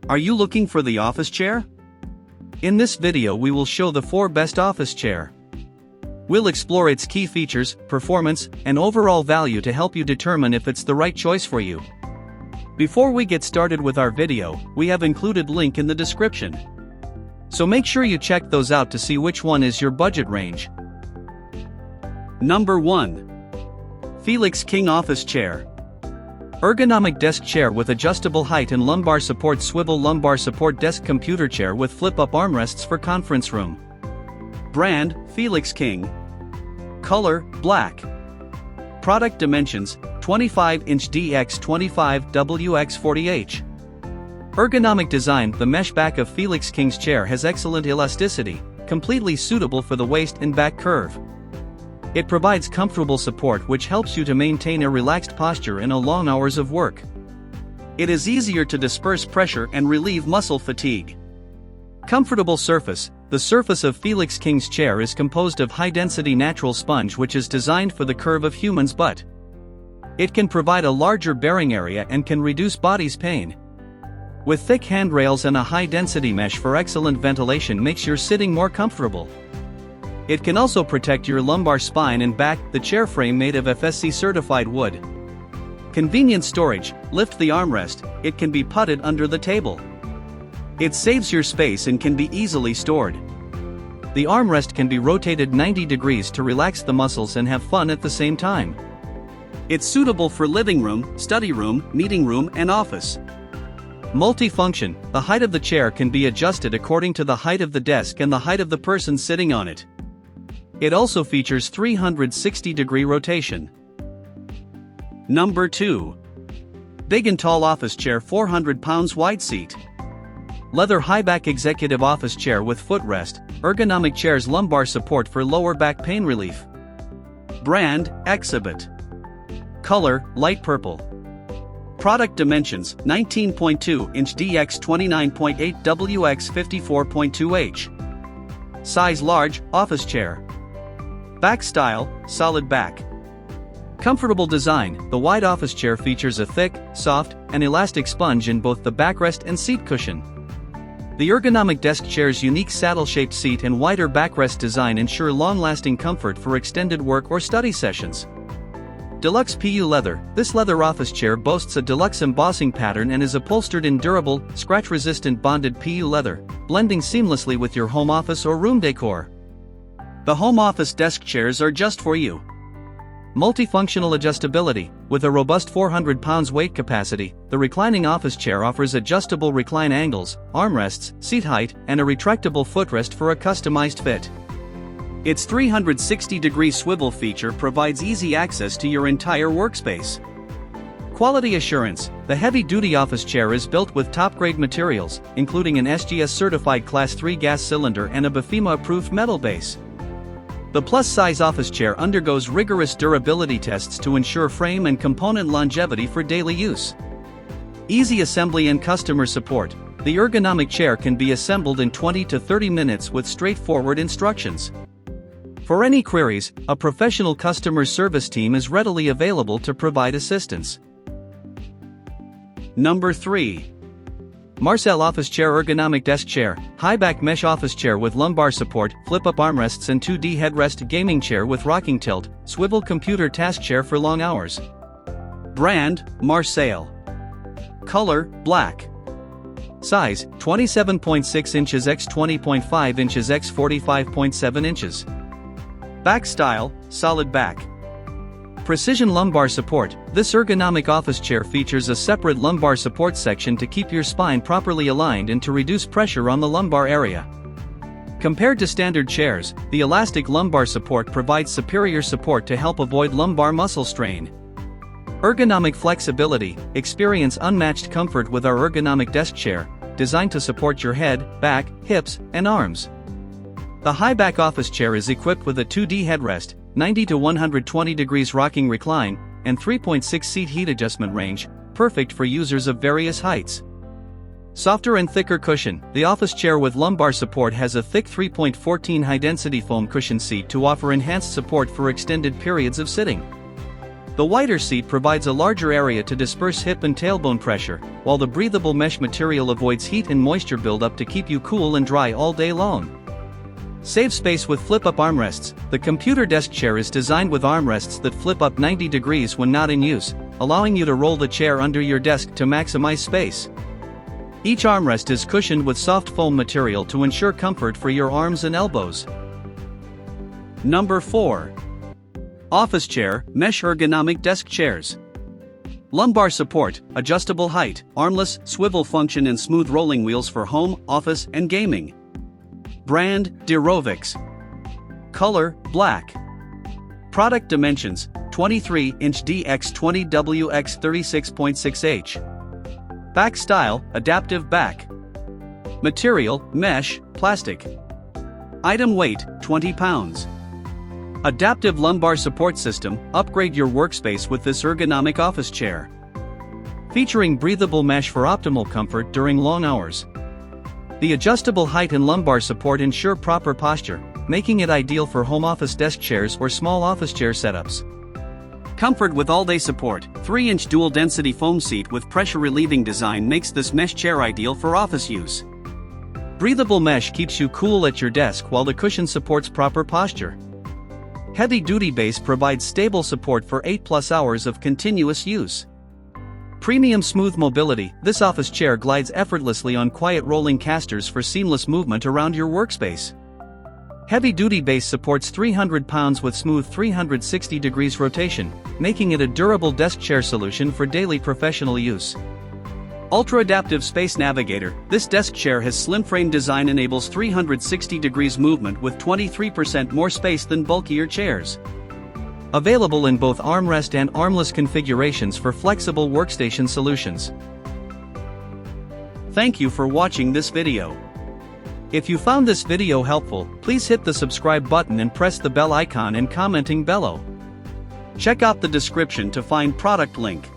Are you looking for the office chair? In this video we will show the 4 best office chair. We'll explore its key features, performance, and overall value to help you determine if it's the right choice for you. Before we get started with our video, we have included link in the description. So make sure you check those out to see which one is your budget range. Number 1. Felix King Office Chair. Ergonomic desk chair with adjustable height and lumbar support. Swivel lumbar support desk computer chair with flip-up armrests for conference room. Brand, Felix King. Color, black. Product dimensions, 25-inch DX 25 WX 40H. Ergonomic design. The mesh back of Felix King's chair has excellent elasticity, completely suitable for the waist and back curve. It provides comfortable support which helps you to maintain a relaxed posture in long hours of work. It is easier to disperse pressure and relieve muscle fatigue. Comfortable surface. The surface of Felix King's chair is composed of high-density natural sponge which is designed for the curve of human's butt. It can provide a larger bearing area and can reduce body's pain. With thick handrails and a high-density mesh for excellent ventilation makes your sitting more comfortable. It can also protect your lumbar spine and back. The chair frame made of FSC certified wood. Convenient storage. Lift the armrest, it can be putted under the table. It saves your space and can be easily stored. The armrest can be rotated 90 degrees to relax the muscles and have fun at the same time. It's suitable for living room, study room, meeting room, and office. Multifunction. The height of the chair can be adjusted according to the height of the desk and the height of the person sitting on it. It also features 360-degree rotation. Number 2. Big and Tall Office Chair 400 pounds wide seat. Leather high-back executive office chair with footrest. Ergonomic chairs lumbar support for lower back pain relief. Brand, Exhibit. Color, light purple. Product dimensions, 19.2-inch DX 29.8 WX 54.2H. Size large, office chair. Back style, solid back. Comfortable design. The wide office chair features a thick, soft, and elastic sponge in both the backrest and seat cushion. The ergonomic desk chair's unique saddle-shaped seat and wider backrest design ensure long-lasting comfort for extended work or study sessions. Deluxe PU leather. This leather office chair boasts a deluxe embossing pattern and is upholstered in durable, scratch-resistant bonded PU leather, blending seamlessly with your home office or room decor. The home office desk chairs are just for you. Multifunctional adjustability. With a robust 400 pounds weight capacity, the reclining office chair offers adjustable recline angles, armrests, seat height, and a retractable footrest for a customized fit. Its 360-degree swivel feature provides easy access to your entire workspace. Quality assurance. The heavy-duty office chair is built with top-grade materials, including an SGS-certified Class 3 gas cylinder and a BFEMA-approved metal base. The plus-size office chair undergoes rigorous durability tests to ensure frame and component longevity for daily use. Easy assembly and customer support. The ergonomic chair can be assembled in 20 to 30 minutes with straightforward instructions. For any queries, a professional customer service team is readily available to provide assistance. Number 3. Marsail Office Chair Ergonomic Desk Chair, high-back mesh office chair with lumbar support, flip-up armrests and 2D headrest. Gaming chair with rocking tilt, swivel computer task chair for long hours. Brand, Marsail. Color, black. Size, 27.6 inches x 20.5 inches x 45.7 inches. Back style, solid back. Precision lumbar support. This ergonomic office chair features a separate lumbar support section to keep your spine properly aligned and to reduce pressure on the lumbar area. Compared to standard chairs, the elastic lumbar support provides superior support to help avoid lumbar muscle strain. Ergonomic flexibility. Experience unmatched comfort with our ergonomic desk chair, designed to support your head, back, hips, and arms. The high-back office chair is equipped with a 2D headrest, 90 to 120 degrees rocking recline, and 3.6 seat heat adjustment range, perfect for users of various heights. Softer and thicker cushion. The office chair with lumbar support has a thick 3.14 high-density foam cushion seat to offer enhanced support for extended periods of sitting. The wider seat provides a larger area to disperse hip and tailbone pressure, while the breathable mesh material avoids heat and moisture buildup to keep you cool and dry all day long. Save space with flip-up armrests. The computer desk chair is designed with armrests that flip up 90 degrees when not in use, allowing you to roll the chair under your desk to maximize space. Each armrest is cushioned with soft foam material to ensure comfort for your arms and elbows. Number 4. Office Chair, Mesh Ergonomic Desk Chairs. Lumbar support, adjustable height, armless, swivel function and smooth rolling wheels for home, office, and gaming. Brand, Derovix. Color, black. Product dimensions, 23-inch DX20W x 36.6H. Back style, adaptive back. Material, mesh, plastic. Item weight, 20 pounds. Adaptive lumbar support system, upgrade your workspace with this ergonomic office chair. Featuring breathable mesh for optimal comfort during long hours. The adjustable height and lumbar support ensure proper posture, making it ideal for home office desk chairs or small office chair setups. Comfort with all-day support. 3-inch dual-density foam seat with pressure-relieving design makes this mesh chair ideal for office use. Breathable mesh keeps you cool at your desk while the cushion supports proper posture. Heavy-duty base provides stable support for 8+ hours of continuous use. Premium smooth mobility. This office chair glides effortlessly on quiet rolling casters for seamless movement around your workspace. Heavy-duty base supports 300 pounds with smooth 360 degrees rotation, making it a durable desk chair solution for daily professional use. Ultra-adaptive space navigator. This desk chair has slim frame design, enables 360 degrees movement with 23% more space than bulkier chairs. Available in both armrest and armless configurations for flexible workstation solutions. Thank you for watching this video. If you found this video helpful, please hit the subscribe button and press the bell icon and commenting below. Check out the description to find product link.